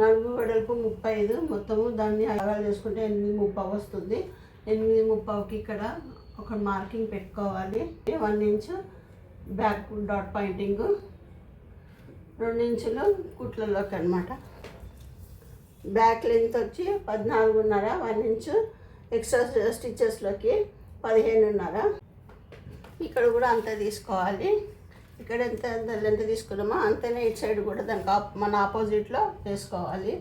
నడుము వెడల్పు 35, మొత్తము దాన్ని అలగాలు చేసుకుంటే 8:30 వస్తుంది. 8:30కి ఇక్కడ ఒక మార్కింగ్ పెట్టుకోవాలి. 1 ఇంచు బ్యాక్ డాట్ పాయింటింగ్, 2 ఇంచులు కుట్లలోకి అనమాట. బ్యాక్ లెంత్ వచ్చి 14.5, 1 ఇంచు ఎక్స్ట్రా స్టిచెస్లోకి 15.5. ఇక్కడ కూడా అంత తీసుకోవాలి. ఇక్కడ ఎంత లెంత్ తీసుకున్నామో అంతనే ఇటు సైడ్ కూడా దానికి మన ఆపోజిట్లో వేసుకోవాలి.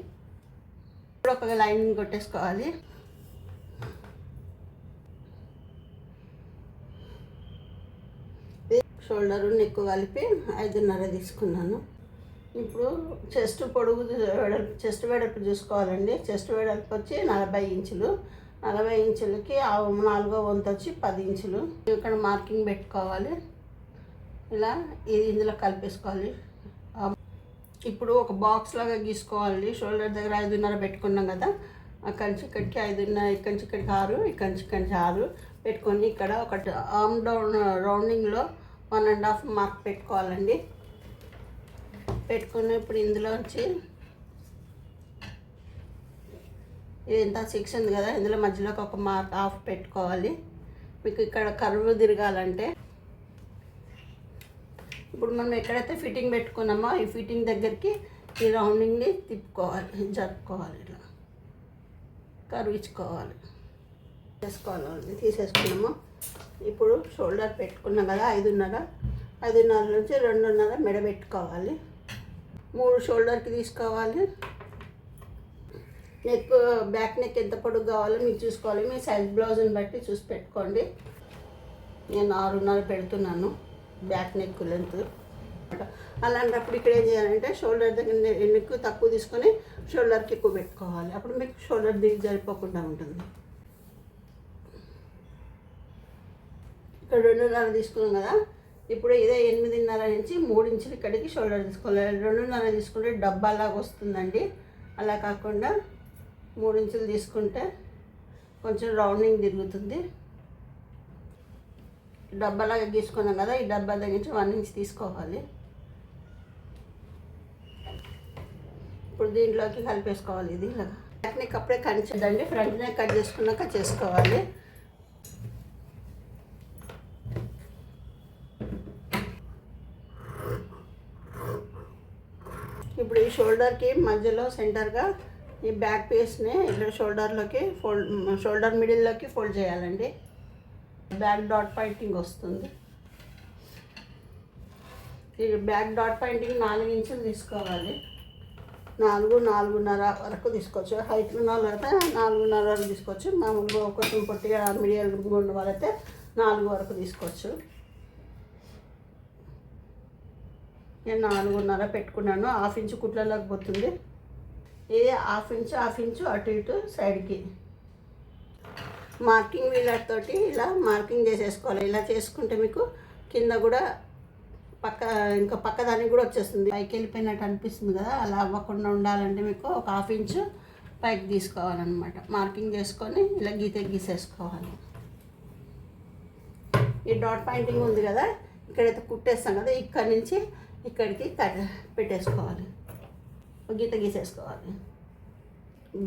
ఇప్పుడు ఒక లైనింగ్ కొట్టేసుకోవాలి. షోల్డరు నెక్ కలిపి 5.5 తీసుకున్నాను. ఇప్పుడు చెస్ట్ పొడుగు చెస్ట్ వెడల్పు చూసుకోవాలండి. చెస్ట్ వెడల్పు వచ్చి 40 ఇంచులు. 40 ఇంచులకి 4వ వంతు వచ్చి 10 ఇంచులు. ఇక్కడ మార్కింగ్ పెట్టుకోవాలి. ఇలా ఇది ఇందులో కలిపేసుకోవాలి. ఇప్పుడు ఒక బాక్స్ లాగా గీసుకోవాలి. షోల్డర్ దగ్గర 5.5 పెట్టుకున్నాం కదా, అక్కడి నుంచి ఇక్కడికి 5.5, ఇక్కడి నుంచి ఇక్కడికి 6, ఇక్కడి నుంచి ఇక్కడికి 6 పెట్టుకొని ఇక్కడ ఒక ఆర్మ్ డౌన్ రౌండింగ్లో 1.5 మార్క్ పెట్టుకోవాలండి. పెట్టుకుని ఇప్పుడు ఇందులో వచ్చి ఇది ఎంత 6 ఉంది కదా, ఇందులో మధ్యలోకి ఒక మార్క్ 1/2 పెట్టుకోవాలి. మీకు ఇక్కడ కర్వ్ తిరగాలంటే ఇప్పుడు మనం ఎక్కడైతే ఫిట్టింగ్ పెట్టుకున్నామో ఈ ఫిట్టింగ్ దగ్గరికి ఈ రౌండింగ్ని తిప్పుకోవాలి, జరుపుకోవాలి, ఇట్లా కర్వ్ ఇచ్చుకోవాలి, తీసేసుకోవాలి. తీసేసుకున్నాము. ఇప్పుడు షోల్డర్ పెట్టుకున్నాం కదా 5.5 నుంచి 2.5 మెడ పెట్టుకోవాలి. 3 షోల్డర్కి తీసుకోవాలి. నెక్ బ్యాక్ నెక్ ఎంత పొడుగు కావాలో మీకు చూసుకోవాలి. మీ సైజ్ బ్లౌజ్ని బట్టి చూసి పెట్టుకోండి. నేను 6.5 పెడుతున్నాను బ్యాక్ నెక్ లెంత్. అలాంటప్పుడు ఇక్కడ ఏం చేయాలంటే షోల్డర్ దగ్గర నెక్ తక్కువ తీసుకొని షోల్డర్కి ఎక్కువ పెట్టుకోవాలి. అప్పుడు మీకు షోల్డర్ దిగి జరిపోకుండా ఉంటుంది. ఇక్కడ 2.5 తీసుకున్నాం కదా, ఇప్పుడు ఇదే 8.5 నుంచి 3 ఇంచులు ఇక్కడికి షోల్డర్ తీసుకోవాలి. 2.5 తీసుకుంటే డబ్బాలాగా వస్తుందండి. అలా కాకుండా 3 ఇంచులు తీసుకుంటే కొంచెం రౌండింగ్ తిరుగుతుంది. డబ్బాలాగా గీసుకున్నాం కదా, ఈ డబ్బా దగ్గర నుంచి 1 ఇంచ్ తీసుకోవాలి. ఇప్పుడు దీంట్లోకి కలిపేసుకోవాలి. ఇది ఇలాగా బ్యాక్ నెక్ అప్పుడే కనిచేద్దండి, ఫ్రంట్ నెక్ కట్ చేసుకున్నాక చేసుకోవాలి. ఇప్పుడు ఈ షోల్డర్కి మధ్యలో సెంటర్గా ఈ బ్యాక్ పీస్ని ఇట్లా షోల్డర్ మిడిల్లోకి ఫోల్డ్ చేయాలండి. బ్యాక్ డాట్ పాయింటింగ్ వస్తుంది. ఈ బ్యాక్ డాట్ పాయింటింగ్ 4 ఇంచులు తీసుకోవాలి. 4.5 వరకు తీసుకోవచ్చు. హైట్ ఉన్న వాళ్ళైతే 4.5 వరకు తీసుకోవచ్చు. మామూలుగా కొంచెం పొట్టిగా మీడియం ఉన్న వాళ్ళైతే 4 వరకు తీసుకోవచ్చు. నేను 4.5 పెట్టుకున్నాను. 1/2 ఇంచు కుట్లలోకి పోతుంది. ఇది 1/2 ఇంచు అటు ఇటు సైడ్కి మార్కింగ్ వీలర్ తోటి ఇలా మార్కింగ్ చేసేసుకోవాలి. ఇలా చేసుకుంటే మీకు కింద కూడా ఇంకా పక్క దానికి కూడా వచ్చేస్తుంది. పైకి వెళ్ళిపోయినట్టు అనిపిస్తుంది కదా, అలా అవ్వకుండా ఉండాలంటే మీకు ఒక 1/2 ఇంచు పైకి తీసుకోవాలన్నమాట. మార్కింగ్ చేసుకొని ఇలా గీసేసుకోవాలి. ఈ డాట్ పాయింటింగ్ ఉంది కదా, ఇక్కడైతే కుట్టేస్తాం కదా, ఇక్కడి నుంచి ఇక్కడికి పెట్టేసుకోవాలి, గీసేసుకోవాలి.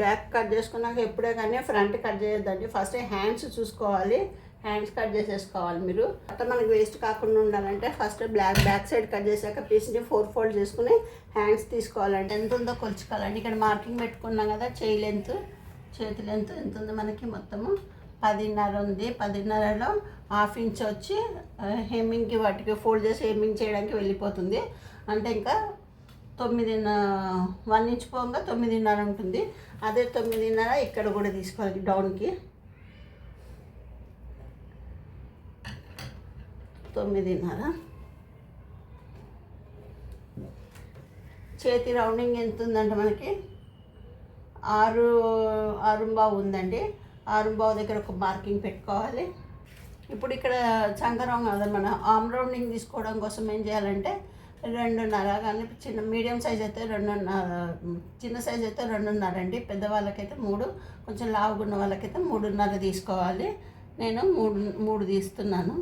బ్యాక్ కట్ చేసుకున్నాక ఎప్పుడే కానీ ఫ్రంట్ కట్ చేయొద్దండి. ఫస్ట్ హ్యాండ్స్ చూసుకోవాలి, హ్యాండ్స్ కట్ చేసేసుకోవాలి. మీరు అట్లా మనకి వేస్ట్ కాకుండా ఉండాలంటే ఫస్ట్ బ్యాక్ సైడ్ కట్ చేశాక పీస్ని 4 ఫోల్డ్ చేసుకుని హ్యాండ్స్ తీసుకోవాలంటే ఎంత ఉందో కొలుచుకోవాలండి. ఇక్కడ మార్కింగ్ పెట్టుకున్నాం కదా, చేతి లెంత్ ఎంత ఉంది మనకి, మొత్తము 10.5 ఉంది. 10.5లో 1/2 ఇంచ్ వచ్చి హెమ్మింగ్కి వాటికి ఫోల్డ్ చేసి హెమ్మింగ్ చేయడానికి వెళ్ళిపోతుంది. అంటే ఇంకా 1 ఇంచ్ పోగా 9.5 ఉంటుంది. అదే 9.5 ఇక్కడ కూడా తీసుకోవాలి డౌన్కి. 9.5 చేతి రౌండింగ్ ఎంత ఉందంటే మనకి 6.5 ఉందండి. 6.5 దగ్గర ఒక మార్కింగ్ పెట్టుకోవాలి. ఇప్పుడు ఇక్కడ చంకరం కదా, మన ఆర్మ్ రౌండింగ్ తీసుకోవడం కోసం ఏం చేయాలంటే 2.5, కానీ చిన్న మీడియం సైజ్ అయితే 2.5, చిన్న సైజ్ అయితే 2.5 అండి. పెద్దవాళ్ళకైతే 3, కొంచెం లావుగున్న వాళ్ళకైతే 3.5 తీసుకోవాలి. నేను 3 తీస్తున్నాను.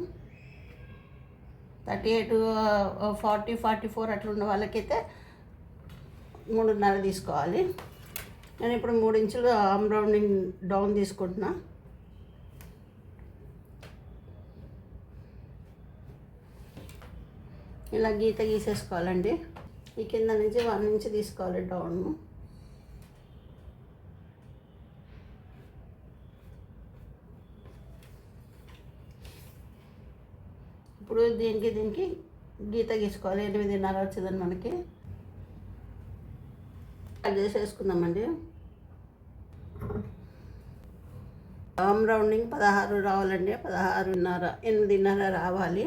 38, 40, 44 అట్లా ఉన్న వాళ్ళకైతే 3.5 తీసుకోవాలి. నేను ఇప్పుడు 3 ఇంచులు ఆర్మ్ రౌండింగ్ డౌన్ తీసుకుంటున్నా. ఇలా గీత గీసేసుకోవాలండి. ఈ కింద నుంచి 1 ఇంచ్ తీసుకోవాలి డౌన్. ఇప్పుడు దీనికి గీత గీసుకోవాలి. 8.5 వచ్చిందని మనకి కట్ చేసేసుకుందామండి. ఆర్మ్ రౌండింగ్ 16 రావాలండి. 16.5 8.5 రావాలి.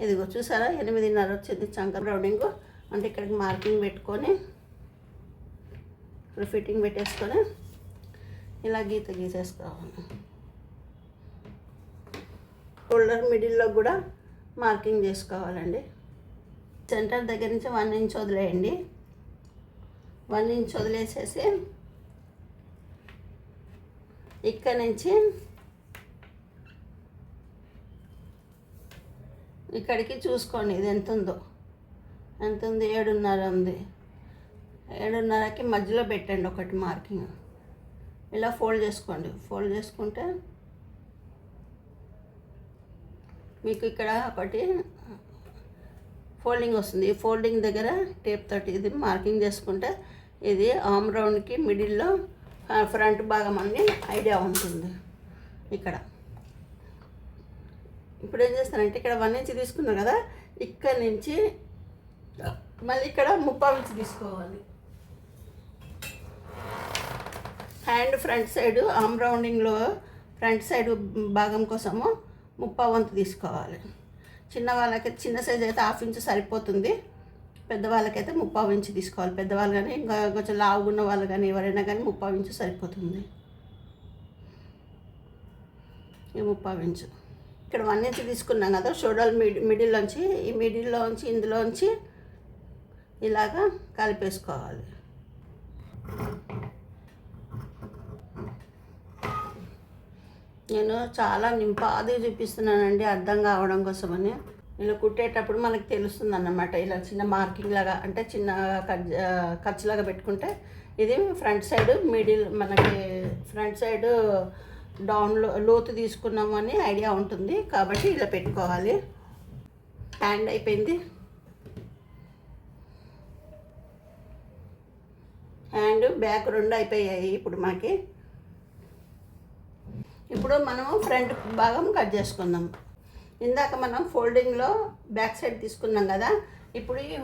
ఇదిగో చూసారా 8.5 వచ్చింది చంక రౌండింగ్. అంటే ఇక్కడికి మార్కింగ్ పెట్టుకొని ఇక్కడ ఫిట్టింగ్ పెట్టేసుకొని ఇలా గీత గీసేసుకోవాలి. షోల్డర్ మిడిల్లో కూడా మార్కింగ్ చేసుకోవాలండి. సెంటర్ దగ్గర నుంచి 1 ఇంచ్ వదిలేయండి. 1 ఇంచ్ వదిలేసేసి ఇక్కడ నుంచి ఇక్కడికి చూసుకోండి ఇది ఎంత ఉంది. 7.5 ఉంది. 7.5కి మధ్యలో పెట్టండి ఒకటి మార్కింగ్. ఇలా ఫోల్డ్ చేసుకోండి. ఫోల్డ్ చేసుకుంటే మీకు ఇక్కడ ఒకటి ఫోల్డింగ్ వస్తుంది. ఈ ఫోల్డింగ్ దగ్గర టేప్ తోటి ఇది మార్కింగ్ చేసుకుంటే ఇది ఆర్మ్ రౌండ్కి మిడిల్లో ఫ్రంట్ భాగం అన్ని ఐడియా ఉంటుంది. ఇక్కడ ఇప్పుడు ఏం చేస్తానంటే ఇక్కడ 1 ఇంచ్ తీసుకున్నాం కదా, ఇక్కడ నుంచి మళ్ళీ ఇక్కడ 3/4 ఇంచ్ తీసుకోవాలి. హ్యాండ్ ఫ్రంట్ సైడ్ ఆర్మ్ రౌండింగ్లో ఫ్రంట్ సైడ్ భాగం కోసము 3/4 వంతు తీసుకోవాలి. చిన్న వాళ్ళకి చిన్న సైజ్ అయితే 1/2 ఇంచ్ సరిపోతుంది. పెద్దవాళ్ళకైతే 3/4 ఇంచ్ తీసుకోవాలి. పెద్దవాళ్ళు కానీ ఇంకా కొంచెం లావుగున్న వాళ్ళు కానీ ఎవరైనా కానీ 3/4 ఇంచ్ సరిపోతుంది. ఈ 3/4 ఇంచ్ ఇక్కడ 1 ఇంచ్ తీసుకున్నాం కదా, షోల్డర్ మిడిల్లోంచి ఈ మిడిల్లోంచి ఇందులోంచి ఇలాగా కలిపేసుకోవాలి. నేను చాలా నింపాది చూపిస్తున్నానండి అర్థం కావడం కోసమని. ఇలా కుట్టేటప్పుడు మనకు తెలుస్తుంది అన్నమాట. ఇలా చిన్న మార్కింగ్ లాగా అంటే చిన్న ఖర్చులాగా పెట్టుకుంటే ఇది ఫ్రంట్ సైడ్ మిడిల్ మనకి ఫ్రంట్ సైడ్ డౌన్లో లోతు తీసుకున్నామని ఐడియా ఉంటుంది. కాబట్టి ఇలా పెట్టుకోవాలి. హ్యాండ్ అయిపోయింది. హ్యాండ్ బ్యాక్ 2 అయిపోయాయి. ఇప్పుడు మనకి ఇప్పుడు మనము ఫ్రంట్ భాగం కట్ చేసుకుందాం. ఇందాక మనం ఫోల్డింగ్లో బ్యాక్ సైడ్ తీసుకున్నాం కదా, ఇప్పుడు ఈ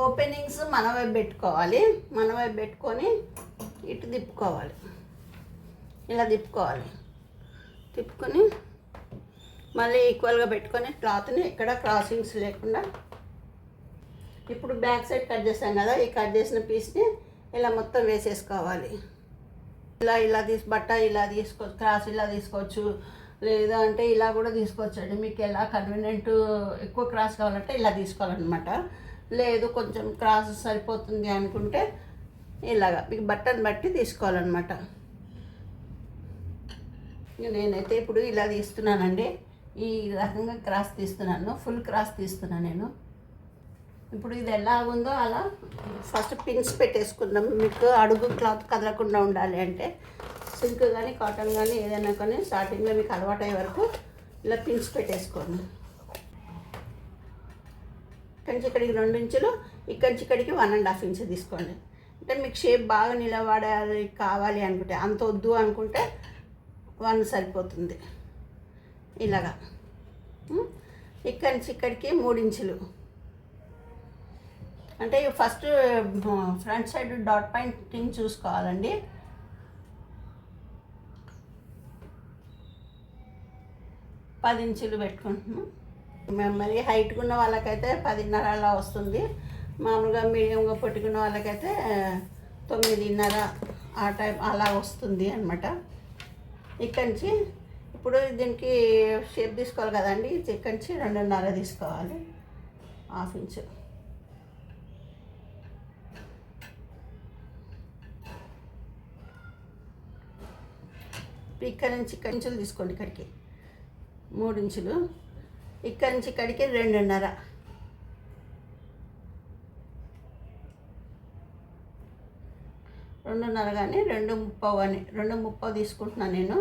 ఓపెనింగ్స్ మన వైపు పెట్టుకోవాలి. మన వైపు పెట్టుకొని ఇటు తిప్పుకోవాలి. ఇలా తిప్పుకోవాలి. తిప్పుకొని మళ్ళీ ఈక్వల్గా పెట్టుకొని క్లాత్ని ఇక్కడ క్రాసింగ్స్ లేకుండా ఇప్పుడు బ్యాక్ సైడ్ కట్ చేస్తాం కదా, ఈ కట్ చేసిన పీస్ని ఇలా మొత్తం వేసేసుకోవాలి. ఇలా బట్ట ఇలా తీసుకోవచ్చు, క్రాస్ ఇలా తీసుకోవచ్చు, లేదా అంటే ఇలా కూడా తీసుకోవచ్చు అండి. మీకు ఎలా కన్వీనియంట్, ఎక్కువ క్రాస్ కావాలంటే ఇలా తీసుకోవాలన్నమాట. లేదు కొంచెం క్రాస్ సరిపోతుంది అనుకుంటే ఇలాగా మీకు బట్టను బట్టి తీసుకోవాలన్నమాట. నేనైతే ఇప్పుడు ఇలా తీస్తున్నానండి. ఈ రకంగా క్రాస్ తీస్తున్నాను, ఫుల్ క్రాస్ తీస్తున్నాను నేను. ఇప్పుడు ఇది ఎలా ఉందో అలా ఫస్ట్ పిన్స్ పెట్టేసుకుందాం. మీకు అడుగు క్లాత్ కదలకుండా ఉండాలి అంటే సిల్క్ కానీ కాటన్ కానీ ఏదైనా కానీ స్టార్టింగ్లో మీకు అలవాటు అయ్యే వరకు ఇలా పిన్స్ పెట్టేసుకోండి. ఇక్కడి నుంచి ఇక్కడికి 2 ఇంచులు, ఇక్కడి నుంచి ఇక్కడికి 1.5 ఇంచ్ తీసుకోండి. అంటే మీకు షేప్ బాగా నిలబడాలి కావాలి అనుకుంటే, అంత వద్దు అనుకుంటే 1 సరిపోతుంది. ఇలాగా ఇక్కడి నుంచి ఇక్కడికి 3 ఇంచులు. అంటే first front side dot pointing చూసుకోవాలండి. పది ఇంచులు పెట్టుకుంటున్నాం. మరి హైట్గా ఉన్న వాళ్ళకైతే 10.5 అలా వస్తుంది. మామూలుగా మీడియంగా పెట్టుకున్న వాళ్ళకైతే 9.5 ఆ టైం అలా వస్తుంది అనమాట. ఇక్కడి నుంచి ఇప్పుడు దీనికి షేప్ తీసుకోవాలి కదండి. ఇక్కడి నుంచి 2.5 తీసుకోవాలి, 1/2 ఇంచు. ఇక్కడి నుంచి ఇక్కడి ఇంచులు తీసుకోండి. ఇక్కడికి 3 ఇంచులు, ఇక్కడి నుంచి ఇక్కడికి 2.5. 2:30 కానీ 2:30 కానీ 2:30 తీసుకుంటున్నాను నేను.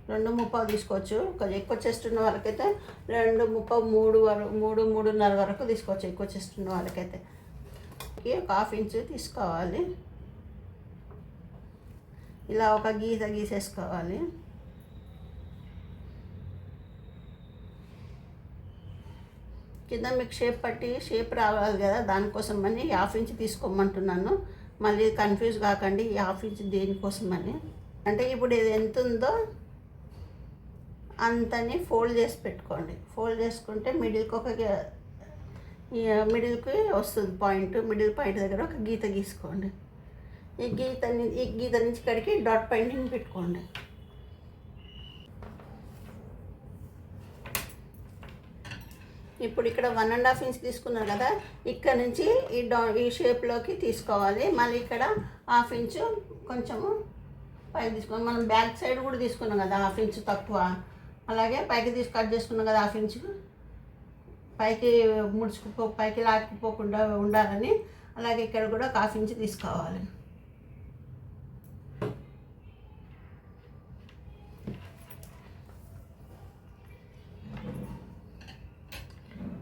2:30 తీసుకోవచ్చు. కొంచెం ఎక్కువ చెస్ట్ ఉన్న వాళ్ళకైతే 2:30, 3 వరకు 3:30 వరకు తీసుకోవచ్చు. ఎక్కువ చెస్ట్ ఉన్న వాళ్ళకైతే ఒక 1/2 ఇంచు తీసుకోవాలి. ఇలా ఒక గీసేసుకోవాలి. కింద మీకు షేప్ రావాలి కదా, దానికోసం అని 1/2 ఇంచు తీసుకోమంటున్నాను. మళ్ళీ కన్ఫ్యూజ్ కాకండి, ఈ 1/2 ఇంచు దేనికోసమని అంటే ఇప్పుడు ఇది ఎంత ఉందో అంతని ఫోల్డ్ చేసి పెట్టుకోండి. ఫోల్డ్ చేసుకుంటే మిడిల్కి వస్తుంది పాయింట్. మిడిల్ పాయింట్ దగ్గర ఒక గీత గీసుకోండి. ఈ గీత నుంచి ఇక్కడికి డాట్ పాయింటింగ్ పెట్టుకోండి. ఇప్పుడు ఇక్కడ 1.5 ఇంచ్ తీసుకున్నారు కదా, ఇక్కడ నుంచి ఈ షేప్లోకి తీసుకోవాలి. మళ్ళీ ఇక్కడ 1/2 ఇంచు కొంచెము పైకి తీసుకోవాలి. మనం బ్యాక్ సైడ్ కూడా తీసుకున్నాం కదా 1/2 ఇంచు తక్కువ, అలాగే పైకి కట్ చేసుకున్నాం కదా 1/2 ఇంచు, పైకి పైకి లాక్కుపోకుండా ఉండాలని అలాగే ఇక్కడ కూడా 1/2 ఇంచు తీసుకోవాలి.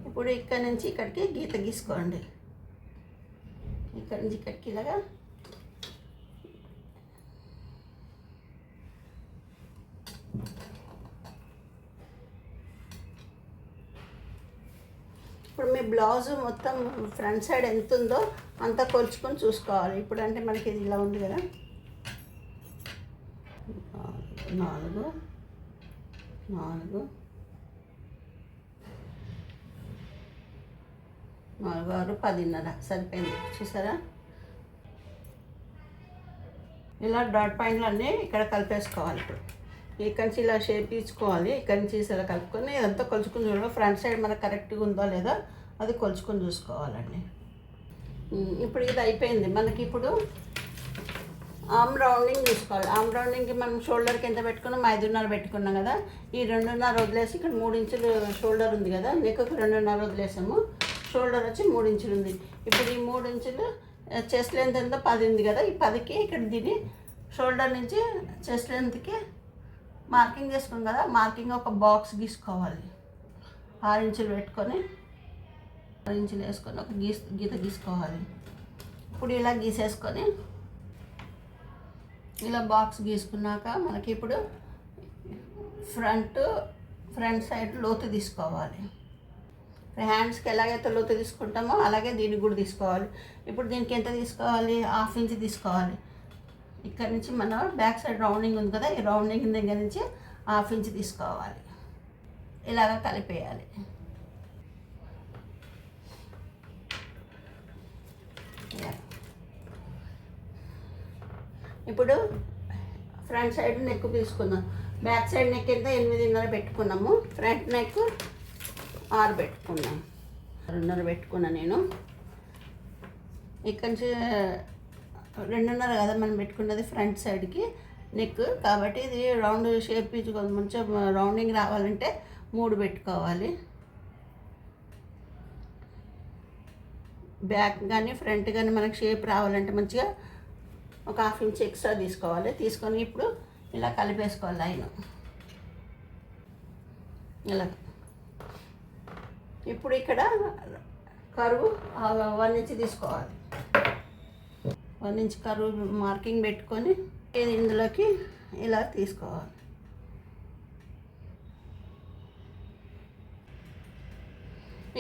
ఇప్పుడు ఇక్కడ నుంచి ఇక్కడికి గీత గీసుకోండి. ఇక్కడ నుంచి ఇక్కడికి ఇలాగా ఇప్పుడు మీ బ్లౌజ్ మొత్తం ఫ్రంట్ సైడ్ ఎంత ఉందో అంతా కొలుచుకొని చూసుకోవాలి. ఇప్పుడు అంటే మనకి ఇది ఇలా ఉంది కదా, 4 4 6 10:30 సరిపోయింది. చూసారా, ఇలా డాట్ పాయింట్లు అన్నీ ఇక్కడ కలిపేసుకోవాలి. ఇప్పుడు ఇక్కడ నుంచి ఇలా షేప్ ఇచ్చుకోవాలి. ఇక్కడ నుంచి ఇలా కలుపుకొని ఇదంతా కొలుచుకుని చూడాలి. ఫ్రంట్ సైడ్ మనకు కరెక్ట్గా ఉందో లేదో అది కొలుచుకొని చూసుకోవాలండి. ఇప్పుడు ఇది అయిపోయింది. మనకి ఇప్పుడు ఆమ్ రౌండింగ్ చూసుకోవాలి. ఆమ్ రౌండింగ్కి మనం షోల్డర్కి ఎంత పెట్టుకున్నాం, 5:30 పెట్టుకున్నాం కదా. ఈ 2:30 వదిలేసి ఇక్కడ 3 ఇంచులు షోల్డర్ ఉంది కదా, నెక్కి 2:30 వదిలేసాము. షోల్డర్ వచ్చి 3 ఇంచులు ఉంది. ఇప్పుడు ఈ 3 ఇంచులు చెస్ట్ లెంత్ ఎంత 10 ఉంది కదా, ఈ 10కి ఇక్కడ దీన్ని షోల్డర్ నుంచి చెస్ట్ లెంత్కి మార్కింగ్ చేసుకున్నాం కదా, మార్కింగ్ ఒక బాక్స్ గీసుకోవాలి. 6 ఇంచులు పెట్టుకొని 6 ఇంచులు వేసుకొని ఒక గీత గీసుకోవాలి. ఇప్పుడు ఇలా గీసేసుకొని ఇలా బాక్స్ గీసుకున్నాక మనకి ఇప్పుడు ఫ్రంట్ సైడ్ లోతు తీసుకోవాలి. హ్యాండ్స్కి ఎలాగైతే లోతు తీసుకుంటామో అలాగే దీనికి కూడా తీసుకోవాలి. ఇప్పుడు దీనికి ఎంత తీసుకోవాలి, 1/2 ఇంచ్ తీసుకోవాలి. ఇక్కడ నుంచి మన బ్యాక్ సైడ్ రౌండింగ్ ఉంది కదా, ఈ రౌండింగ్ దగ్గర నుంచి 1/2 ఇంచ్ తీసుకోవాలి. ఇలాగ కలిపేయాలి. ఇప్పుడు ఫ్రంట్ సైడ్ నెక్ తీసుకుందాం. బ్యాక్ సైడ్ నెక్ ఎంత 8:30 పెట్టుకున్నాము. ఫ్రంట్ నెక్ 6 పెట్టుకున్నాను. 6:30 పెట్టుకున్నా నేను. ఇక్కడ నుంచి 2:30 కదా మనం పెట్టుకున్నది ఫ్రంట్ సైడ్కి నెక్, కాబట్టి ఇది రౌండ్ షేప్ ఇచ్చుకోవాలి. మంచిగా రౌండింగ్ రావాలంటే 3 పెట్టుకోవాలి. బ్యాక్ కానీ ఫ్రంట్ కానీ మనకి షేప్ రావాలంటే మంచిగా ఒక 1/2 ఇంచ్ ఎక్స్ట్రా తీసుకోవాలి. తీసుకొని ఇప్పుడు ఇలా కలిపేసుకోవాలి లైన్ ఇలా. ఇప్పుడు ఇక్కడ కరువు 1 ఇంచ్ తీసుకోవాలి. 1 ఇంచ్ కరువు మార్కింగ్ పెట్టుకొని ఇది ఇందులోకి ఇలా తీసుకోవాలి.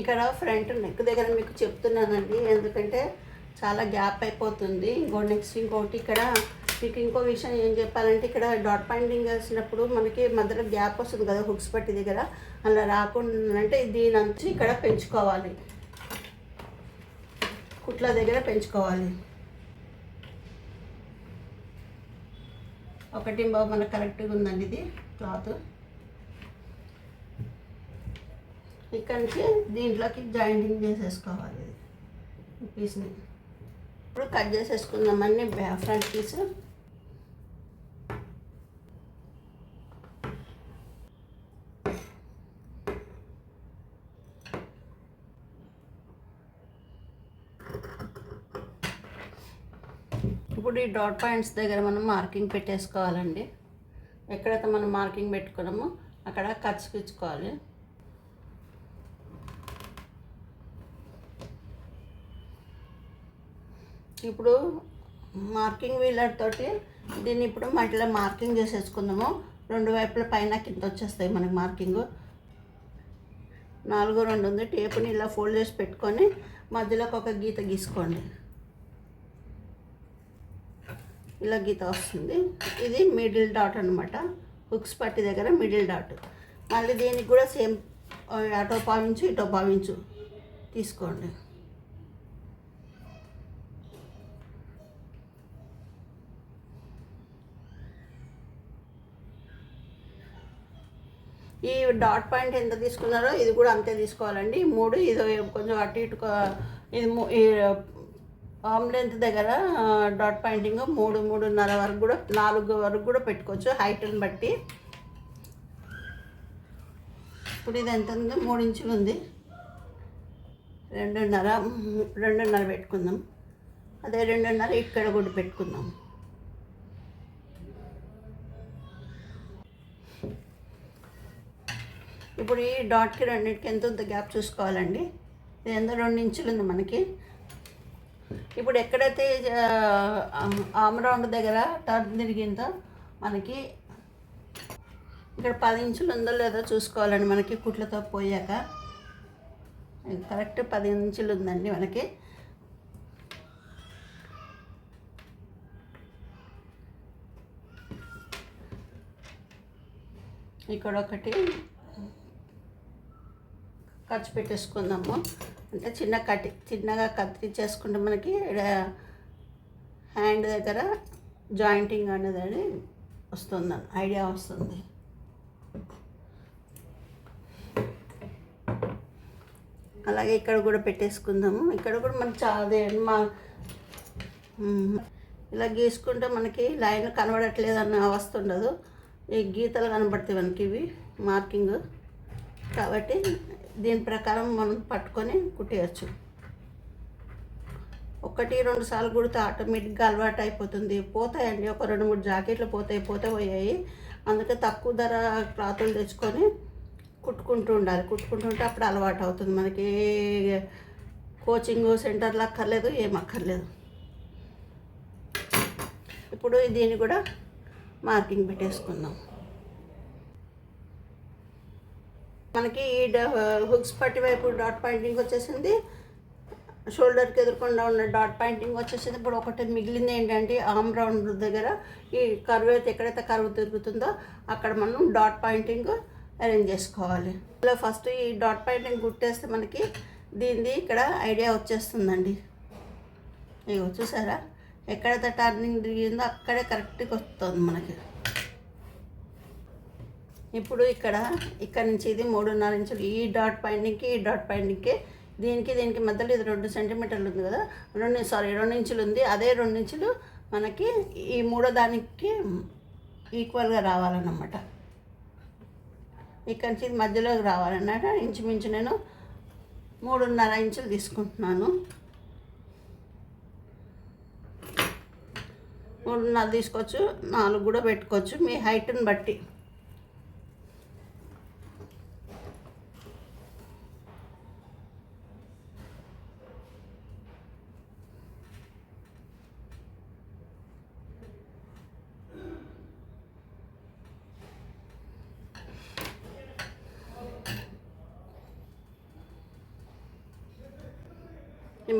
ఇక్కడ ఫ్రంట్ నెక్ దగ్గర మీకు చెప్తున్నానండి, ఎందుకంటే చాలా గ్యాప్ అయిపోతుంది. ఇంకోటి ఇక్కడ మీకు ఇంకో విషయం ఏం చెప్పాలంటే, ఇక్కడ డాట్ పాయింటింగ్ వేసినప్పుడు మనకి మధ్యలో గ్యాప్ వస్తుంది కదా హుక్స్ పట్టి దగ్గర, అలా రాకుండా అంటే దీని నుంచి ఇక్కడ పెంచుకోవాలి, కుట్ల దగ్గర పెంచుకోవాలి. 1.5 మనకు కరెక్ట్గా ఉందండి ఇది క్లాత్. ఇక్కడ నుంచి దీంట్లోకి జాయింటింగ్ చేసేసుకోవాలి ఈ పీస్ని. ఇప్పుడు కట్ చేసేసుకుందామని ఫ్రంట్ పీస్. ఇప్పుడు ఈ డాట్ పాయింట్స్ దగ్గర మనం మార్కింగ్ పెట్టేసుకోవాలండి. ఎక్కడైతే మనం మార్కింగ్ పెట్టుకున్నామో అక్కడ ఖర్చుకిచ్చుకోవాలి. ఇప్పుడు మార్కింగ్ వీలర్ తోటి దీన్ని ఇప్పుడు మట్టిలో మార్కింగ్ చేసేసుకుందాము. 2 వైపుల పైన కింద వచ్చేస్తాయి మనకి మార్కింగ్. 4, 2 ఉంది. టేపుని ఇలా ఫోల్డ్ చేసి పెట్టుకొని మధ్యలోకి ఒక గీత గీసుకోండి. ఇలా గీత వస్తుంది. ఇది మిడిల్ డాట్ అనమాట. హుక్స్ పట్టి దగ్గర మిడిల్ డాట్. మళ్ళీ దీనికి కూడా సేమ్ అటో పావించు ఇటో పావించు తీసుకోండి. ఈ డాట్ పాయింట్ ఎంత తీసుకున్నారో ఇది కూడా అంతే తీసుకోవాలండి. 3 ఇది కొంచెం అటు ఇటు ఇది ఆర్మ్ లెంత్ దగ్గర డాట్ పాయింటింగ్ 3, 3.5 వరకు కూడా 4 వరకు కూడా పెట్టుకోవచ్చు హైట్ని బట్టి. ఇప్పుడు ఇది ఎంత ఉంది? 3 ఇంచులు ఉంది. 2.5 పెట్టుకుందాం. అదే 2.5 ఇక్కడ కూడా పెట్టుకుందాం. ఇప్పుడు ఈ డాట్కి రెండింటికి ఎంత గ్యాప్ చూసుకోవాలండి. ఇది ఎంత 2 ఇంచులు ఉంది మనకి. ఇప్పుడు ఎక్కడైతే ఆర్మ్ రౌండ్ దగ్గర టర్న్ తిరిగిందో మనకి ఇక్కడ 10 ఇంచులు ఉందో లేదో చూసుకోవాలండి. మనకి కుట్లతో పోయాక కరెక్ట్ 10 ఇంచులు ఉందండి మనకి. ఇక్కడ ఒకటి ఖర్చు పెట్టేసుకుందాము. అంటే చిన్నగా కత్తిరించేసుకుంటే మనకి హ్యాండ్ దగ్గర జాయింటింగ్ అనేది వస్తుంది, ఐడియా వస్తుంది. అలాగే ఇక్కడ కూడా పెట్టేసుకుందాము. ఇక్కడ కూడా మనకి చాలా ఇలా గీసుకుంటే మనకి లైన్ కనబడట్లేదు అన్న అవస్థ ఉండదు. ఈ గీతలు కనబడతాయి మనకి ఇవి మార్కింగ్. కాబట్టి దీని ప్రకారం మనం పట్టుకొని కుట్టేయచ్చు. 1-2 సార్లు కుడితే ఆటోమేటిక్గా అలవాటు అయిపోతుంది. పోతాయండి, ఒక 2-3 జాకెట్లు పోయాయి. అందుకే తక్కువ ధర క్లాతులు తెచ్చుకొని కుట్టుకుంటూ ఉండాలి. కుట్టుకుంటుంటే అప్పుడు అలవాటు అవుతుంది. మనకి కోచింగ్ సెంటర్లు అక్కర్లేదు, ఏం అక్కర్లేదు. ఇప్పుడు దీన్ని కూడా మార్కింగ్ పెట్టేసుకుందాం. మనకి ఈ హుక్స్ పట్టి వైపు డాట్ పాయింటింగ్ వచ్చేసింది. షోల్డర్కి ఎదుర్కొండా ఉన్న డాట్ పాయింటింగ్ వచ్చేసింది. ఇప్పుడు ఒకటి మిగిలింది ఏంటంటే ఆర్మ్ రౌండ్ దగ్గర ఈ కర్వ్ అయితే ఎక్కడైతే కర్వ్ తిరుగుతుందో అక్కడ మనం డాట్ పాయింటింగ్ అరేంజ్ చేసుకోవాలి. ఇలా ఫస్ట్ ఈ డాట్ పాయింటింగ్ కుట్టేస్తే మనకి దీనిది ఇక్కడ ఐడియా వచ్చేస్తుందండి. ఇగో చూసారా, ఎక్కడైతే టర్నింగ్ తిరిగిందో అక్కడే కరెక్ట్గా వస్తుంది మనకి. ఇప్పుడు ఇక్కడ నుంచి ఇది 3.5 ఇంచులు. ఈ డాట్ పాయింటింగ్కి దీనికి మధ్యలో ఇది 2 సెంటీమీటర్లు ఉంది కదా, 2 ఇంచులు ఉంది. అదే 2 ఇంచులు మనకి ఈ మూడో దానికి ఈక్వల్గా రావాలన్నమాట. ఇక్కడి నుంచి ఇది మధ్యలోకి రావాలన్నమాట. ఇంచుమించు నేను 3.5 ఇంచులు తీసుకుంటున్నాను. 3.5 తీసుకోవచ్చు, 4 కూడా పెట్టుకోవచ్చు మీ హైట్ని బట్టి.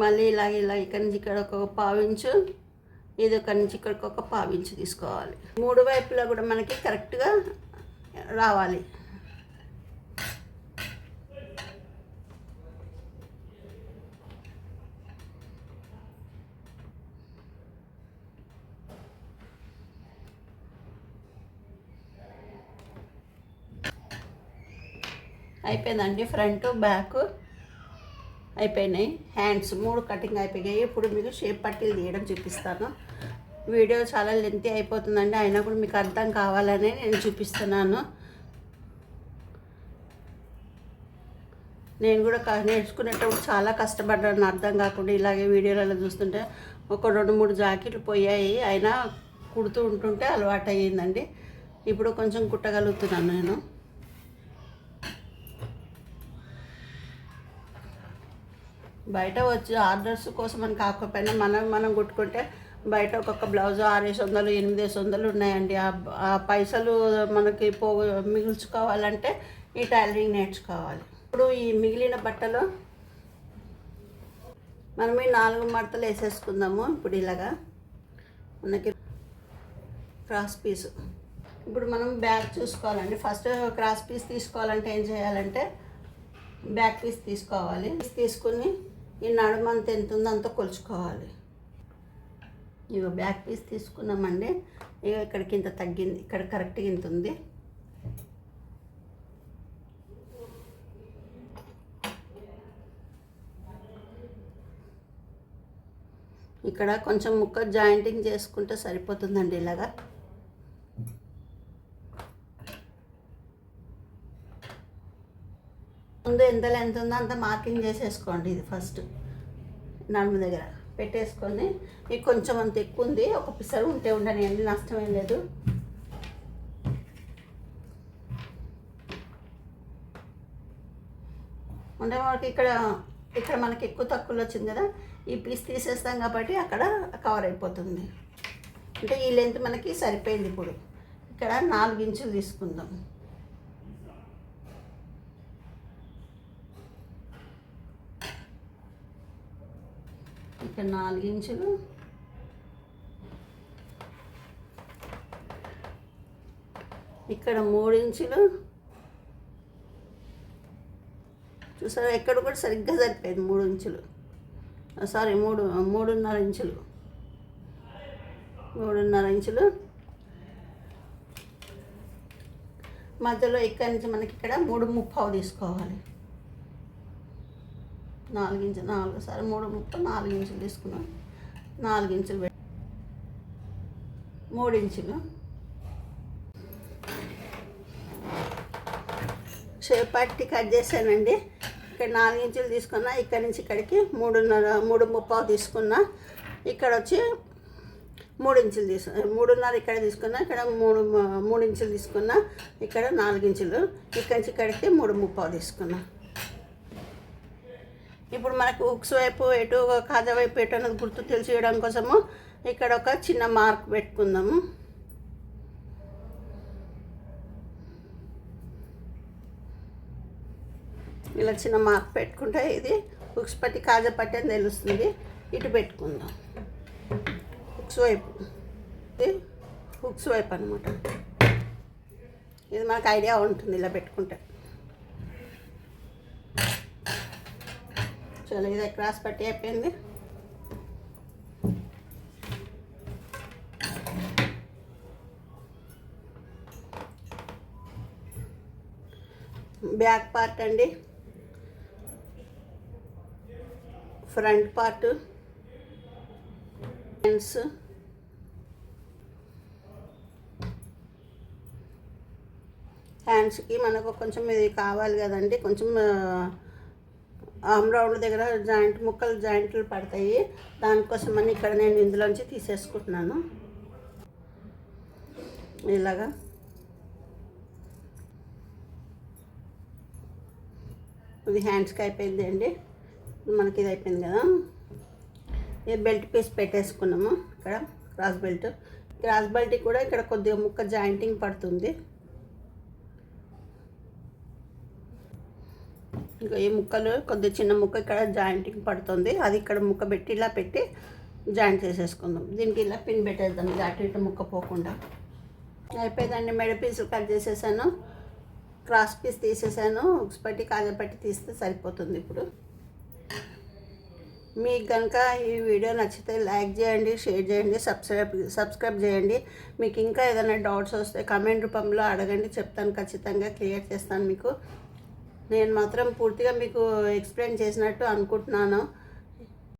మళ్ళీ ఇలా ఇక్కడి నుంచి ఇక్కడ ఒక 1/4 ఇంచు, ఇది ఇక్కడి నుంచి ఇక్కడికి ఒక 1/4 ఇంచు తీసుకోవాలి. 3 వైపులా కూడా మనకి కరెక్ట్గా రావాలి. అయిపోయిందండి. ఫ్రంట్ బ్యాక్ అయిపోయినాయి. హ్యాండ్స్ 3 కటింగ్ అయిపోయాయి. ఇప్పుడు మీకు షేప్ పట్టీలు తీయడం చూపిస్తాను. వీడియో చాలా లెంతీ అయిపోతుందండి, అయినా కూడా మీకు అర్థం కావాలని నేను చూపిస్తున్నాను. నేను కూడా నేర్చుకునేటప్పుడు చాలా కష్టపడ్డాను అర్థం కాకుండా. ఇలాగే వీడియోలలో చూస్తుంటే ఒక 2-3 జాకెట్లు పోయాయి, అయినా కుడుతూ ఉంటుంటే అలవాటు అయ్యిందండి. ఇప్పుడు కొంచెం కుట్టగలుగుతున్నాను నేను. బయట వచ్చి ఆర్డర్స్ కోసం అని కాకపోయినా మనం కుట్టుకుంటే బయట ఒక్కొక్క బ్లౌజ్ 600 800 ఉన్నాయండి. ఆ పైసలు మనకి మిగుల్చుకోవాలంటే ఈ టైలరింగ్ నేర్చుకోవాలి. ఇప్పుడు ఈ మిగిలిన బట్టలు మనం ఈ 4 మడతలు వేసేసుకుందాము. ఇప్పుడు ఇలాగా మనకి క్రాస్ పీసు. ఇప్పుడు మనం బ్యాక్ చూసుకోవాలండి. ఫస్ట్ క్రాస్ పీస్ తీసుకోవాలంటే ఏం చేయాలంటే బ్యాక్ పీస్ తీసుకోవాలి. తీసుకుని ఈ నడుమంత ఎంత ఉందో అంత కొలుచుకోవాలి. ఇక బ్యాక్ పీస్ తీసుకున్నామండి. ఇక ఇక్కడికి ఇంత తగ్గింది, ఇక్కడ కరెక్ట్గా ఇంత ఉంది. ఇక్కడ కొంచెం ముక్క జాయింటింగ్ చేసుకుంటే సరిపోతుందండి. ఇలాగా ముందు ఎంత లెంత్ ఉందో అంత మార్కింగ్ చేసేసుకోండి. ఇది ఫస్ట్ నడుము దగ్గర పెట్టేసుకొని, ఇది కొంచెం అంత ఎక్కువ ఉంది, ఒక పిసరు ఉంటే ఉండనియండి, నష్టమేం లేదు. అంటే మనకి ఇక్కడ మనకి ఎక్కువ తక్కువలో వచ్చింది కదా, ఈ పీస్ తీసేస్తాం కాబట్టి అక్కడ కవర్ అయిపోతుంది. అంటే ఈ లెంత్ మనకి సరిపోయింది. ఇప్పుడు ఇక్కడ 4 ఇంచులు తీసుకుందాం. ఇక్కడ 4 ఇంచులు, ఇక్కడ 3 ఇంచులు. చూసారా, ఎక్కడ కూడా సరిగ్గా సరిపోయింది. 3 ఇంచులు, సారీ 3.5 ఇంచులు. 3.5 ఇంచులు మధ్యలో ఇక్కడి నుంచి మనకి ఇక్కడ 3.25 తీసుకోవాలి. 4 ఇంచులు, 4 సారీ 3.30, 4 ఇంచులు తీసుకున్నాం. 4 ఇంచులు 3 ఇంచులు షేప్ పట్టి కట్ చేశానండి. ఇక్కడ 4 ఇంచులు తీసుకున్నా, ఇక్కడ నుంచి ఇక్కడికి 3.5 తీసుకున్నా. ఇక్కడ వచ్చి 3 ఇంచులు తీసుకున్నా, 3.5 ఇక్కడ తీసుకున్నా, ఇక్కడ 3 ఇంచులు తీసుకున్నా, ఇక్కడ 4 ఇంచులు, ఇక్కడి నుంచి ఇక్కడికి 3.5 తీసుకున్నా. ఇప్పుడు మనకు హుక్స్ వైపు ఎటు కాజా వైపు ఎటు అనేది గుర్తు తెలియడం కోసము ఇక్కడ ఒక చిన్న మార్క్ పెట్టుకుందాము. ఇలా చిన్న మార్క్ పెట్టుకుంటే ఇది హుక్స్ పట్టి కాజా పట్టి అని తెలుస్తుంది. ఇటు పెట్టుకుందాం. హుక్స్ వైపు, ఇది హుక్స్ వైపు అనమాట. ఇది మనకు ఐడియా ఉంటుంది ఇలా పెట్టుకుంటే. చలో, ఇది క్రాస్ పట్టి అయిపోయింది. బ్యాక్ పార్ట్ అండి, ఫ్రంట్ పార్ట్, హ్యాండ్స్, హ్యాండ్స్కి మనకు కొంచెం ఇది కావాలి కదండి, కొంచెం ఆమ్ రౌండ్ దగ్గర జాయింట్లు పడతాయి. దానికోసమని ఇక్కడ నేను ఇందులోంచి తీసేసుకుంటున్నాను. ఇలాగా ఇది హ్యాండ్స్కి అయిపోయింది అండి. మనకి ఇది అయిపోయింది కదా. ఇది బెల్ట్ పీస్ పెట్టేసుకున్నాము. ఇక్కడ క్రాస్ బెల్ట్ కూడా ఇక్కడ కొద్దిగా ముక్క జాయింటింగ్ పడుతుంది. ఇంకా ఈ ముక్కలు కొద్దిగా చిన్న ముక్క ఇక్కడ జాయింటింగ్ పడుతుంది. అది ఇక్కడ ముక్క పెట్టి ఇలా పెట్టి జాయింట్ చేసేసుకుందాం. దీనికి ఇలా పిన్ పెట్టేద్దాం, ఇది అటు ఇటు ముక్క పోకుండా. అయిపోయిందండి. మెడ పీసులు కట్ చేసేసాను, క్రాస్ పీస్ తీసేసాను, హుక్స్ పట్టి కాజా పట్టి తీస్తే సరిపోతుంది. ఇప్పుడు మీకు కనుక ఈ వీడియో నచ్చితే లైక్ చేయండి, షేర్ చేయండి, సబ్స్క్రైబ్ చేయండి. మీకు ఇంకా ఏదైనా డౌట్స్ వస్తే కామెంట్ రూపంలో అడగండి, చెప్తాను, ఖచ్చితంగా క్లియర్ చేస్తాను మీకు. నేను మాత్రం పూర్తిగా మీకు ఎక్స్ప్లెయిన్ చేసినట్టు అనుకుంటున్నాను.